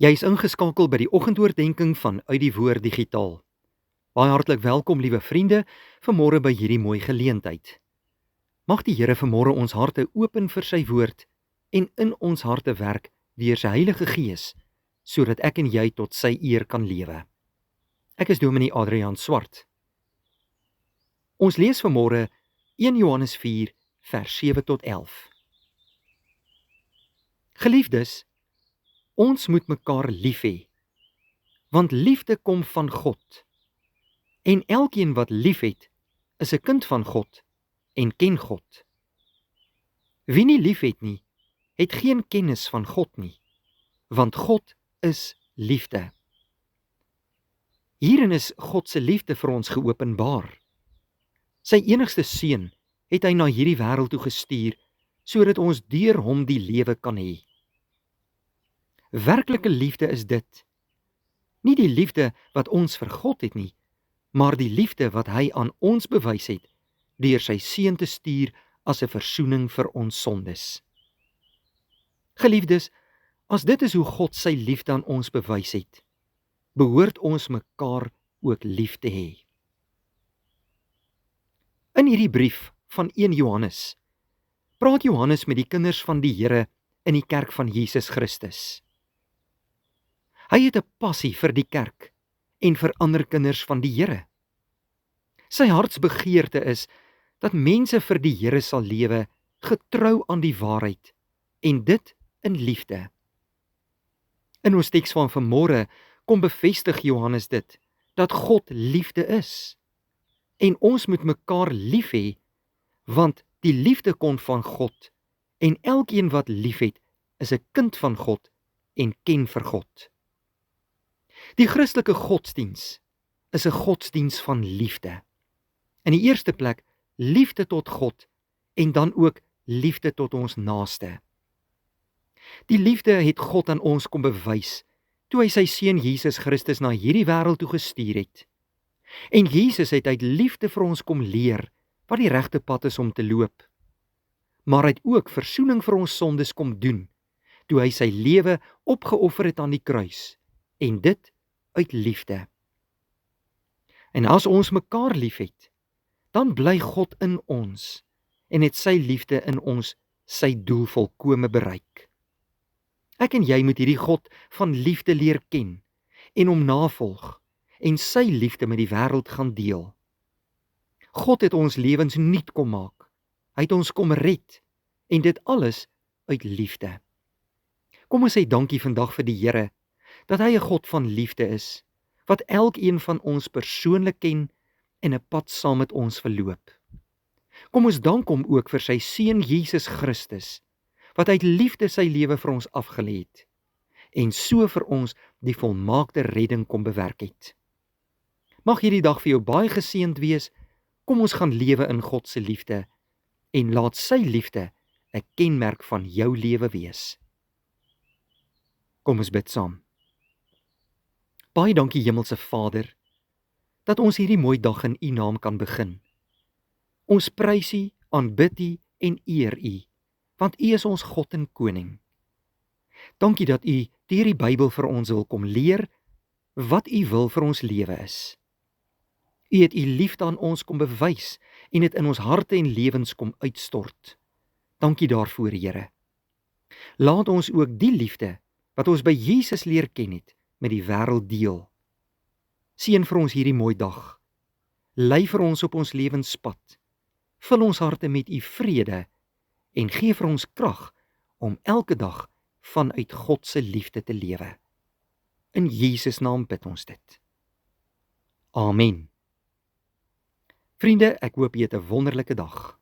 Jy is ingeskakel by die oggendoordenkings van Uit die Woord Digitaal. Baie hartlik welkom, liewe vriende, vanmôre by hierdie mooi geleentheid. Mag die Here vanmôre ons harte open vir sy woord en in ons harte werk deur sy Heilige Gees, sodat ek en jy tot sy eer kan lewe. Ek is Dominee Adriaan Swart. Ons lees vanmôre 1 Johannes 4 vers 7 tot 11. Geliefdes, ons moet mekaar lief hê, want liefde kom van God. En elkeen wat liefhet, is 'n kind van God en ken God. Wie nie liefhet nie, het geen kennis van God nie, want God is liefde. Hierin is God se liefde vir ons geopenbaar. Sy enigste seun het hy na hierdie wêreld toe gestuur, sodat ons deur hom die lewe kan hê. Werklike liefde is dit, nie die liefde wat ons vir God het nie, maar die liefde wat hy aan ons bewys het, deur sy seun te stuur as 'n versoening vir ons sondes. Geliefdes, as dit is hoe God sy liefde aan ons bewys het, behoort ons mekaar ook lief te hê. In hierdie brief van 1 Johannes, praat Johannes met die kinders van die Here in die kerk van Jesus Christus. Hy het 'n passie vir die kerk en vir ander kinders van die Here. Sy hartsbegeerte is dat mense vir die Here sal lewe, getrou aan die waarheid, en dit in liefde. In ons teks van vanmôre kom bevestig Johannes dit, dat God liefde is. En ons moet mekaar lief hê, want die liefde kom van God, en elkeen wat liefhet, is 'n kind van God en ken vir God. Die Christelike godsdiens is 'n godsdiens van liefde. In die eerste plek liefde tot God en dan ook liefde tot ons naaste. Die liefde het God aan ons kom bewys toe hy sy seun Jesus Christus na hierdie wêreld toe gestuur het. En Jesus het uit liefde vir ons kom leer wat die regte pad is om te loop. Maar hy het ook versoening vir ons sondes kom doen toe hy sy lewe opgeoffer het aan die kruis, en dit uit liefde. En as ons mekaar liefhet, dan bly God in ons en het sy liefde in ons sy doel volkome bereik. Ek en jy moet hierdie God van liefde leer ken en hom navolg en sy liefde met die wêreld gaan deel. God het ons lewens nuut kom maak. Hy het ons kom red en dit alles uit liefde. Kom ons sê dankie vandag vir die Here dat hy 'n God van liefde is, wat elkeen van ons persoonlik ken en 'n pad saam met ons verloop. Kom ons dank hom ook vir sy seun Jesus Christus, wat uit liefde sy lewe vir ons afgelê het, en so vir ons die volmaakte redding kom bewerk het. Mag hierdie dag vir jou baie geseënd wees. Kom ons gaan lewe in God se liefde, en laat sy liefde 'n kenmerk van jou lewe wees. Kom ons bid saam. Baie dankie Hemelse Vader, dat ons hierdie mooi dag in U naam kan begin. Ons prys U, aanbid U en eer U, want U is ons God en Koning. Dankie dat U deur die Bybel vir ons wil kom leer wat U wil vir ons lewe is. U het U liefde aan ons kom bewys en dit in ons harte en lewens kom uitstort. Dankie daarvoor, Here. Laat ons ook die liefde wat ons by Jesus leer ken het, met die wêreld deel. Seën vir ons hierdie mooi dag. Lei vir ons op ons lewenspad. Vul ons harte met U vrede en gee vir ons krag om elke dag vanuit God se liefde te lewe. In Jesus naam bid ons dit. Amen. Vriende, ek hoop jy het 'n wonderlike dag.